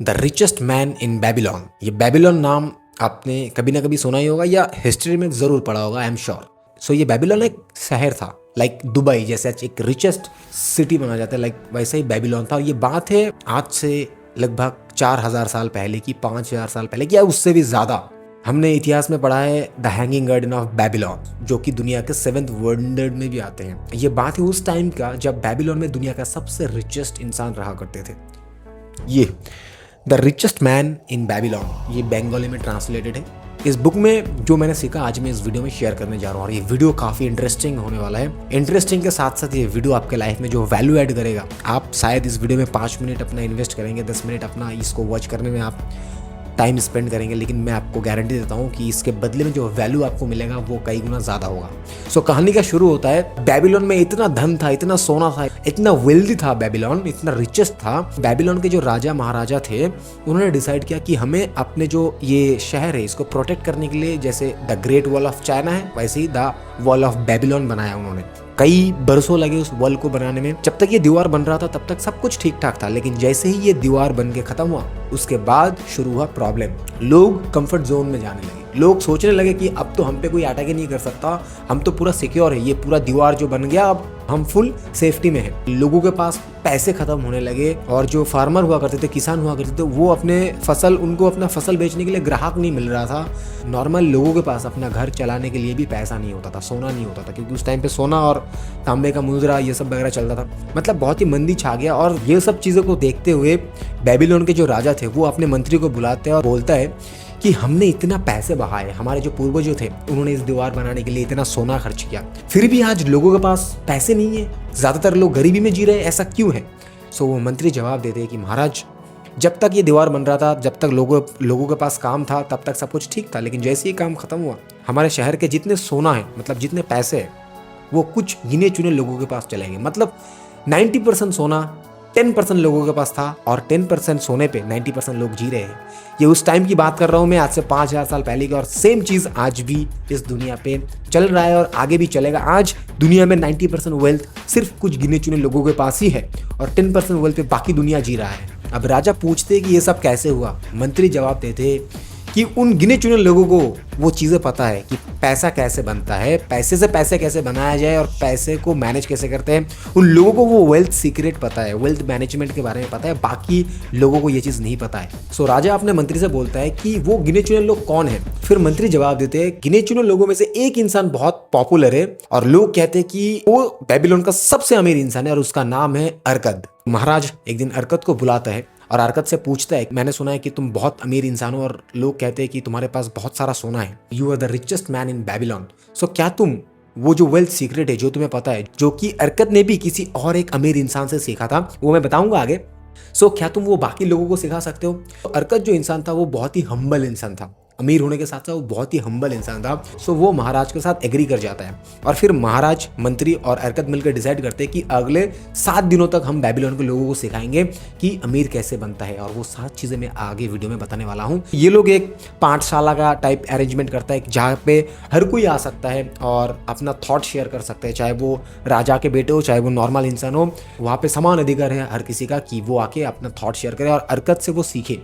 The richest man in Babylon. ये Babylon नाम आपने कभी ना कभी सुना ही होगा या हिस्ट्री में ज़रूर पढ़ा होगा, आई एम श्योर। सो ये बेबीलोन एक शहर था, लाइक दुबई जैसे एक रिचेस्ट सिटी माना जाता है, लाइक वैसे ही बेबीलोन था। और ये बात है आज से लगभग 4,000 साल पहले की, 5,000 साल पहले की, या उससे भी ज़्यादा। हमने इतिहास में पढ़ा है the hanging garden of Babylon, जो कि दुनिया के 7th वंडर में भी आते हैं। ये बात है उस टाइम का जब बेबीलोन में दुनिया का सबसे रिचेस्ट इंसान रहा करते थे। ये the richest man in Babylon, ये बंगाली में ट्रांसलेटेड है। इस बुक में जो मैंने सीखा आज मैं इस वीडियो में शेयर करने जा रहा हूँ, और ये वीडियो काफ़ी इंटरेस्टिंग होने वाला है। इंटरेस्टिंग के साथ साथ ये वीडियो आपके लाइफ में जो वैल्यू ऐड करेगा, आप शायद इस वीडियो में 5 मिनट अपना इन्वेस्ट करेंगे, 10 मिनट अपना इसको वॉच करने में आप टाइम स्पेंड करेंगे, लेकिन मैं आपको गारंटी देता हूँ कि इसके बदले में जो वैल्यू आपको मिलेगा वो कई गुना ज़्यादा होगा। सो कहानी का शुरू होता है, बेबीलोन में इतना धन था, इतना सोना था, इतना वेल्दी था बेबीलोन, इतना रिचेस्ट था। बेबीलोन के जो राजा महाराजा थे उन्होंने डिसाइड किया कि हमें अपने जो ये शहर है इसको प्रोटेक्ट करने के लिए, जैसे the great wall of China है वैसे ही द वॉल ऑफ बेबीलोन बनाया उन्होंने। कई बरसों लगे उस वॉल को बनाने में। जब तक ये दीवार बन रहा था तब तक सब कुछ ठीक ठाक था, लेकिन जैसे ही ये दीवार बन के खत्म हुआ उसके बाद शुरू हुआ प्रॉब्लम। लोग कंफर्ट जोन में जाने लगे, लोग सोचने लगे कि अब तो हम पे कोई अटैक ही नहीं कर सकता, हम तो पूरा सिक्योर है, ये पूरा दीवार जो बन गया अब हम फुल सेफ्टी में हैं। लोगों के पास पैसे खत्म होने लगे, और जो फार्मर हुआ करते थे, किसान हुआ करते थे, वो अपने फसल, उनको अपना फसल बेचने के लिए ग्राहक नहीं मिल रहा था। नॉर्मल लोगों के पास अपना घर चलाने के लिए भी पैसा नहीं होता था, सोना नहीं होता था, क्योंकि उस टाइम पे सोना और तांबे का मुद्रा ये सब वगैरह चलता था। मतलब बहुत ही मंदी छा गया। और ये सब चीज़ों को देखते हुए बेबीलोन के जो राजा थे वो अपने मंत्री को बुलाते हैं और बोलता है कि हमने इतना पैसे बहाए, हमारे जो पूर्वज थे उन्होंने इस दीवार बनाने के लिए इतना सोना खर्च किया, फिर भी आज लोगों के पास पैसे नहीं है, ज़्यादातर लोग गरीबी में जी रहे हैं, ऐसा क्यों है? सो वो मंत्री जवाब देते हैं कि महाराज, जब तक ये दीवार बन रहा था, जब तक लोगों के पास काम था, तब तक सब कुछ ठीक था, लेकिन जैसे ही काम खत्म हुआ, हमारे शहर के जितने सोना है, मतलब जितने पैसे है, वो कुछ गिने चुने लोगों के पास चले गए। मतलब 90% सोना 10% लोगों के पास था, और 10% सोने पे 90% लोग जी रहे हैं। ये उस टाइम की बात कर रहा हूँ मैं, आज से 5,000 साल पहले की, और सेम चीज़ आज भी इस दुनिया पे चल रहा है और आगे भी चलेगा। आज दुनिया में 90% वेल्थ सिर्फ कुछ गिने चुने लोगों के पास ही है, और 10% वेल्थ पे बाकी दुनिया जी रहा है। अब राजा पूछते कि ये सब कैसे हुआ? मंत्री जवाब देते कि उन गिने चुने लोगों को वो चीज़ें पता है कि पैसा कैसे बनता है, पैसे से पैसे कैसे बनाया जाए, और पैसे को मैनेज कैसे करते हैं। उन लोगों को वो वेल्थ सीक्रेट पता है, वेल्थ मैनेजमेंट के बारे में पता है, बाकी लोगों को ये चीज़ नहीं पता है। सो राजा अपने मंत्री से बोलता है कि वो गिने चुने लोग कौन है। फिर मंत्री जवाब देते हैं, गिने चुने लोगों में से एक इंसान बहुत पॉपुलर है, और लोग कहते हैं कि वो बेबीलोन का सबसे अमीर इंसान है, और उसका नाम है अरकद। महाराज एक दिन अरकद को बुलाता है और अरकद से पूछता है, मैंने सुना है कि तुम बहुत अमीर इंसान हो, और लोग कहते हैं कि तुम्हारे पास बहुत सारा सोना है, you are the richest man in Babylon. So क्या तुम वो जो वेल्थ सीक्रेट है, जो तुम्हें पता है, जो कि अरकद ने भी किसी और एक अमीर इंसान से सीखा था, वो मैं बताऊंगा आगे, सो क्या तुम वो बाकी लोगों को सिखा सकते हो? तो अरकद जो इंसान था वो बहुत ही हम्बल इंसान था, अमीर होने के साथ साथ वो बहुत ही हम्बल इंसान था। सो वो महाराज के साथ एग्री कर जाता है, और फिर महाराज, मंत्री और अरकद मिलकर डिसाइड करते हैं कि अगले 7 दिनों तक हम बेबीलोन के लोगों को सिखाएंगे कि अमीर कैसे बनता है, और वो 7 चीज़ें मैं आगे वीडियो में बताने वाला हूँ। ये लोग एक पाठशाला का टाइप अरेंजमेंट करता है जहाँ पे हर कोई आ सकता है और अपना थॉट शेयर कर सकते हैं, चाहे वो राजा के बेटे हो, चाहे वो नॉर्मल इंसान हो। वहाँ पे समान अधिकार है हर किसी का कि वो आके अपना थॉट शेयर करे और अरकद से वो सीखे।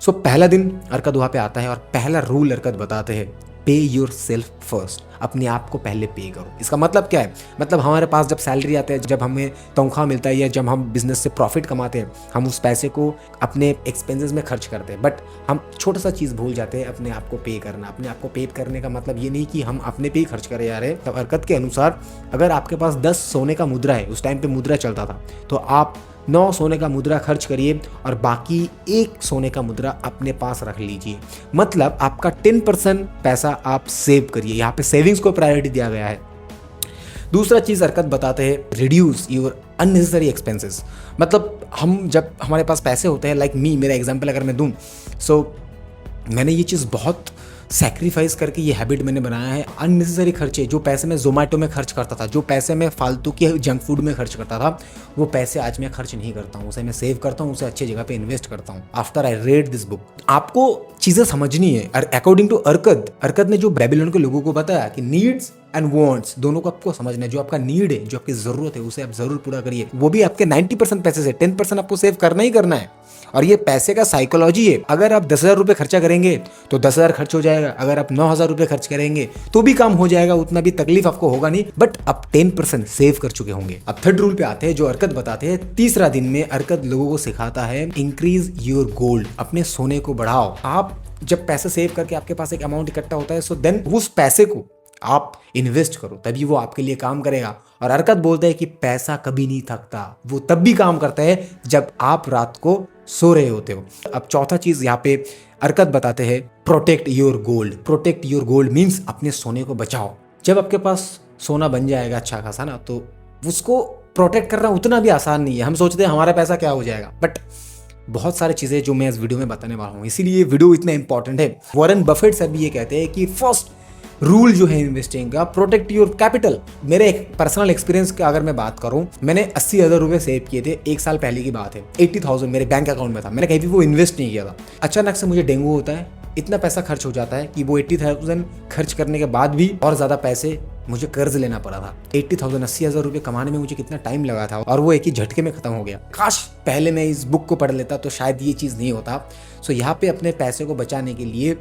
सो पहला दिन अरकद वहाँ पे आता है, और पहला रूल अरकद बताते हैं, पे योर सेल्फ फर्स्ट, अपने आप को पहले पे करो। इसका मतलब क्या है? मतलब हमारे पास जब सैलरी आती है, जब हमें तनख्वाह मिलता है, या जब हम बिजनेस से प्रॉफिट कमाते हैं, हम उस पैसे को अपने एक्सपेंसेस में खर्च करते हैं, बट हम छोटा सा चीज़ भूल जाते हैं, अपने आप को पे करना। अपने आप को पे करने का मतलब ये नहीं कि हम अपने पे ही खर्च करे जा रहे हैं। तब अरकद के अनुसार अगर आपके पास 10 सोने का मुद्रा है, उस टाइम पे मुद्रा चलता था, तो आप 9 सोने का मुद्रा खर्च करिए, और बाकी 1 सोने का मुद्रा अपने पास रख लीजिए। मतलब आपका 10% पैसा आप सेव करिए। यहाँ पे सेविंग्स को प्रायोरिटी दिया गया है। दूसरा चीज़ अरकद बताते हैं, रिड्यूस योर अननेसेसरी एक्सपेंसेस। मतलब हम जब हमारे पास पैसे होते हैं, लाइक मेरा एग्जांपल अगर मैं दूं, सो मैंने ये चीज़ बहुत सैक्रिफाइस करके ये हैबिट मैंने बनाया है। अननेसेसरी खर्चे, जो पैसे मैं जोमेटो में खर्च करता था, जो पैसे मैं फालतू के जंक फूड में खर्च करता था, वो पैसे आज मैं खर्च नहीं करता हूँ, उसे मैं सेव करता हूँ, उसे अच्छी जगह पे इन्वेस्ट करता हूँ। After I read this book, आपको चीज़ें समझनी है। अकॉर्डिंग टू अरकद ने जो बेबीलोन के लोगों को बताया कि नीड्स एंड वांट्स दोनों को आपको समझना है। जो आपका नीड है, जो आपकी ज़रूरत है, उसे आप ज़रूर पूरा करिए। वो भी आपके 90% पैसे से 10% आपको सेव करना ही करना है। और ये पैसे का साइकोलॉजी है। अगर आप 10,000 रुपये खर्चा करेंगे तो 10,000 खर्च हो जाएगा, अगर आप 9,000 रुपये खर्च करेंगे तो भी काम हो जाएगा, उतना भी तकलीफ आपको होगा नहीं, बट आप 10% सेव कर चुके होंगे। अब थर्ड रूल पे आते हैं जो अरकत बताते हैं। तीसरा दिन में अरकत लोगों को सिखाता है इंक्रीज योर गोल्ड, अपने सोने को बढ़ाओ। आप जब पैसे सेव करके आपके पास एक अमाउंट इकट्ठा होता है, सो देन उस पैसे को आप इन्वेस्ट करो, तभी वो आपके लिए काम करेगा। और अरकत बोलता है कि पैसा कभी नहीं थकता, वो तब भी काम करता है जब आप रात को सो रहे होते हो। अब चौथा चीज यहाँ पे अरकत बताते हैं, protect your gold. Protect your gold means अपने सोने को बचाओ। जब आपके पास सोना बन जाएगा अच्छा खासा ना, तो उसको प्रोटेक्ट करना उतना भी आसान नहीं है। हम सोचते हैं हमारा पैसा क्या हो जाएगा, बट बहुत सारी चीजें जो मैं इस वीडियो में बताने वाला हूँ, इसीलिए ये वीडियो इतना इंपॉर्टेंट है। वॉरेन बफेट सर भी ये कहते हैं कि फर्स्ट रूल जो है इन्वेस्टिंग का, प्रोटेक्ट योर कैपिटल। मेरे एक पर्सनल एक्सपीरियंस का अगर मैं बात करूं, मैंने 80,000 रुपए सेव किए थे, 1 साल पहले की बात है। 80,000 मेरे बैंक अकाउंट में था, मैंने कहीं भी वो इन्वेस्ट नहीं किया था। अचानक से मुझे डेंगू होता है, इतना पैसा खर्च हो जाता है कि वो 80,000 खर्च करने के बाद भी और ज्यादा पैसे मुझे कर्ज लेना पड़ा था। 80,000 80,000 रुपये कमाने में मुझे कितना टाइम लगा था, और वो एक ही झटके में खत्म हो गया। काश पहले मैं इस बुक को पढ़ लेता तो शायद ये चीज़ नहीं होता। सो यहाँ पे अपने पैसे को बचाने के लिए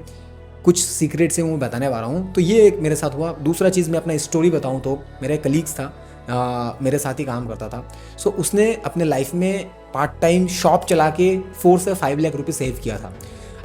कुछ सीक्रेट से मैं बताने वाला हूँ। तो ये एक मेरे साथ हुआ। दूसरा चीज़ मैं अपना स्टोरी बताऊँ तो मेरा एक कलीग्स था, मेरे साथ ही काम करता था। सो उसने अपने लाइफ में पार्ट टाइम शॉप चला के 4 से 5 लाख रुपये सेव किया था।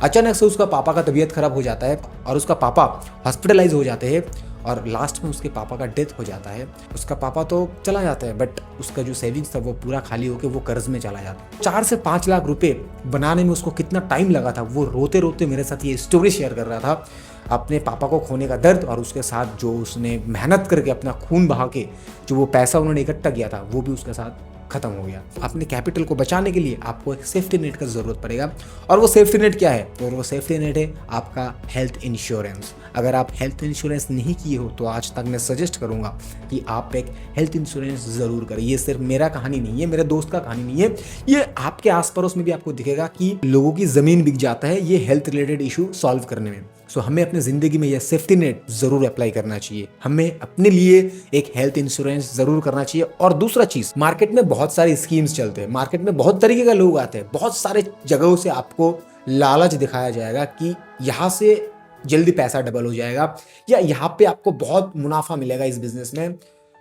अचानक से उसका पापा का तबीयत खराब हो जाता है और उसका पापा हॉस्पिटलाइज हो जाते हैं, और लास्ट में उसके पापा का डेथ हो जाता है। उसका पापा तो चला जाता है, बट उसका जो सेविंग्स था वो पूरा खाली होकर वो कर्ज में चला जाता है। 4 से 5 लाख रुपए बनाने में उसको कितना टाइम लगा था, वो रोते रोते मेरे साथ ये स्टोरी शेयर कर रहा था। अपने पापा को खोने का दर्द, और उसके साथ जो उसने मेहनत करके अपना खून बहा के जो वो पैसा उन्होंने इकट्ठा किया था, वो भी उसके साथ खत्म हो गया। अपने कैपिटल को बचाने के लिए आपको एक सेफ्टी नेट का जरूरत पड़ेगा, और वो सेफ्टी नेट क्या है? और वो सेफ्टी नेट है आपका हेल्थ इंश्योरेंस। अगर आप हेल्थ इंश्योरेंस नहीं किए हो तो आज तक मैं सजेस्ट करूंगा कि आप एक हेल्थ इंश्योरेंस जरूर करें। ये सिर्फ मेरा कहानी नहीं है, मेरे दोस्त का कहानी नहीं है, ये आपके आस पड़ोस में भी आपको दिखेगा कि लोगों की जमीन बिक जाता है ये हेल्थ रिलेटेड इशू सॉल्व करने में। सो हमें अपने जिंदगी में यह सेफ्टी नेट जरूर अप्लाई करना चाहिए। हमें अपने लिए एक हेल्थ इंश्योरेंस जरूर करना चाहिए। और दूसरा चीज, मार्केट में बहुत सारी स्कीम्स चलते हैं, मार्केट में बहुत तरीके के लोग आते हैं, बहुत सारे जगहों से आपको लालच दिखाया जाएगा कि यहाँ से जल्दी पैसा डबल हो जाएगा, या यहाँ पे आपको बहुत मुनाफा मिलेगा इस बिजनेस में।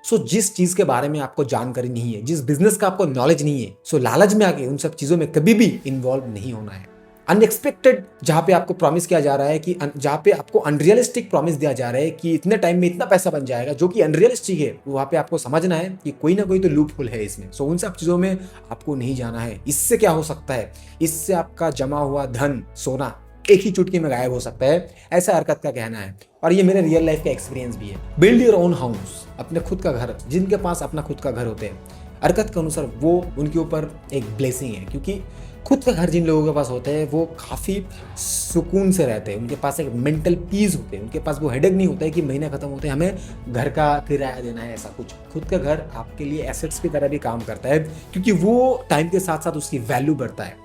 सो जिस चीज के बारे में आपको जानकारी नहीं है, जिस बिजनेस का आपको नॉलेज नहीं है, सो लालच में आके उन सब चीजों में कभी भी इन्वॉल्व नहीं होना है। अनएक्सपेक्टेड जहां पे आपको प्रॉमिस किया जा रहा है कि जहां पे आपको अनरियलिस्टिक प्रॉमिस दिया जा रहा है कि इतने टाइम में इतना पैसा बन जाएगा, जो कि अनरियलिस्टिक है, वहां पे आपको समझना है कि कोई ना कोई तो लूप होल है इसमें। सो उन सब चीजों में आपको नहीं जाना है। इससे क्या हो सकता है? इससे आपका जमा हुआ धन, सोना एक ही चुटकी में गायब हो सकता है, ऐसा हरकत का कहना है। और ये मेरे रियल लाइफ का एक्सपीरियंस भी है। बिल्ड योर ओन हाउस, अपने खुद का घर। जिनके पास अपना खुद का घर होते हैं, हरकत के अनुसार वो उनके ऊपर एक ब्लेसिंग है, क्योंकि खुद का घर जिन लोगों के पास होता है वो काफ़ी सुकून से रहते हैं। उनके पास एक मेंटल पीस होते हैं, उनके पास वो हेडेक नहीं होता है कि महीना खत्म होते हैं हमें घर का किराया देना है, ऐसा कुछ। खुद का घर आपके लिए एसेट्स की तरह भी काम करता है, क्योंकि वो टाइम के साथ साथ उसकी वैल्यू बढ़ता है।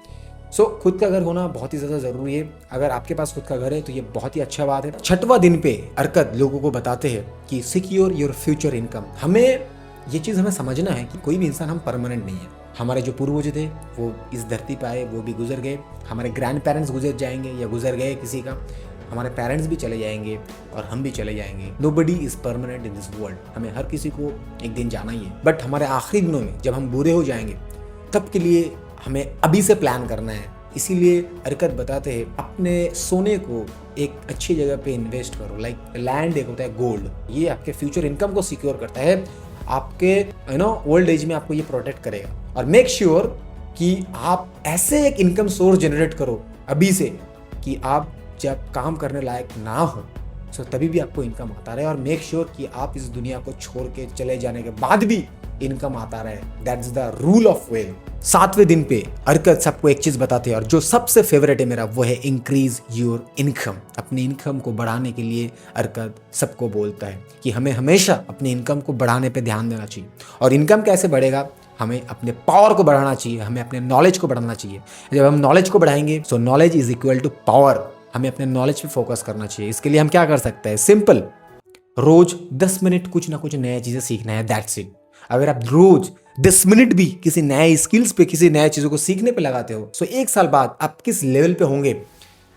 सो खुद का घर होना बहुत ही ज़्यादा ज़रूरी है। अगर आपके पास खुद का घर है तो ये बहुत ही अच्छा बात है। 6वां दिन पे अरकत लोगों को बताते हैं कि सिक्योर योर फ्यूचर इनकम। हमें ये चीज़ हमें समझना है कि कोई भी इंसान हम परमानेंट नहीं है। हमारे जो पूर्वज थे वो इस धरती पे आए, वो भी गुजर गए। हमारे ग्रैंड पेरेंट्स गुजर जाएंगे या गुजर गए किसी का, हमारे पेरेंट्स भी चले जाएंगे और हम भी चले जाएंगे। Nobody is permanent in this world. हमें हर किसी को एक दिन जाना ही है, बट हमारे आखिरी दिनों में जब हम बूढ़े हो जाएंगे तब के लिए हमें अभी से प्लान करना है। इसीलिए हरकत बताते हैं अपने सोने को एक अच्छी जगह पे इन्वेस्ट करो। लाइक लैंड एक होता है गोल्ड, ये आपके फ्यूचर इनकम को सिक्योर करता है, आपके ओल्ड एज में आपको ये प्रोटेक्ट करेगा। और मेक श्योर कि आप ऐसे एक इनकम सोर्स जनरेट करो अभी से कि आप जब काम करने लायक ना हो सो तभी भी आपको इनकम आता रहे। और मेक श्योर कि आप इस दुनिया को छोड़ के चले जाने के बाद भी इनकम आता रहे। That's the rule of wealth. 7वें दिन पे हरकत सबको एक चीज बताते हैं, और जो सबसे फेवरेट है मेरा, वो है इंक्रीज योर इनकम। अपनी इनकम को बढ़ाने के लिए हरकत सबको बोलता है कि हमें हमेशा अपनी इनकम को बढ़ाने पे ध्यान देना चाहिए। और इनकम कैसे बढ़ेगा? हमें अपने पावर को बढ़ाना चाहिए, हमें अपने नॉलेज को बढ़ाना चाहिए। जब हम नॉलेज को बढ़ाएंगे so knowledge is equal to power. हमें अपने नॉलेज पे फोकस करना चाहिए। इसके लिए हम क्या कर सकते हैं? सिंपल, रोज 10 मिनट कुछ ना कुछ नया चीजें सीखना है, दैट्स इट। अगर आप रोज 10 मिनट भी किसी नए स्किल्स पे, किसी नए चीज़ों को सीखने पे लगाते हो, सो 1 साल बाद आप किस लेवल पे होंगे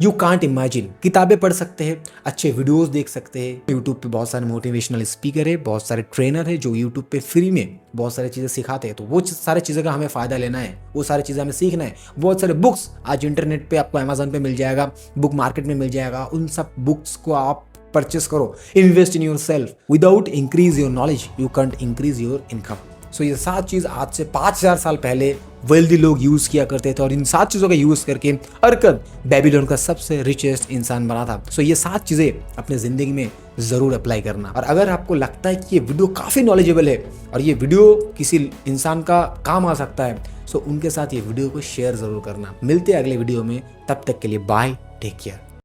यू कांट इमेजिन। किताबें पढ़ सकते हैं, अच्छे वीडियोस देख सकते हैं, यूट्यूब पे बहुत सारे मोटिवेशनल स्पीकर है, बहुत सारे ट्रेनर है जो यूट्यूब पे फ्री में बहुत सारी चीज़ें सिखाते हैं। तो वो सारी चीज़ों का हमें फ़ायदा लेना है, वो सारी चीज़ें हमें सीखना है। बहुत सारे बुक्स आज इंटरनेट पे आपको अमेजोन पे मिल जाएगा, बुक मार्केट में मिल जाएगा, उन सब बुक्स को आप परचेस करो। Invest in yourself. Without increase your knowledge you can't increase your income. So ये 7 चीज़ आज से 5000 साल पहले वेल्दी लोग यूज़ किया करते थे और इन 7 चीज़ों का यूज़ करके अरकद बेबीलोन का सबसे रिचेस्ट इंसान बना था। सो ये 7 चीज़ें अपने ज़िंदगी में ज़रूर अप्लाई करना। और अगर आपको लगता है कि ये वीडियो काफ़ी नॉलेजेबल है और ये वीडियो किसी इंसान का काम आ सकता है, सो उनके साथ ये वीडियो को शेयर ज़रूर करना। मिलते हैं अगले वीडियो में, तब तक के लिए बाय, टेक केयर।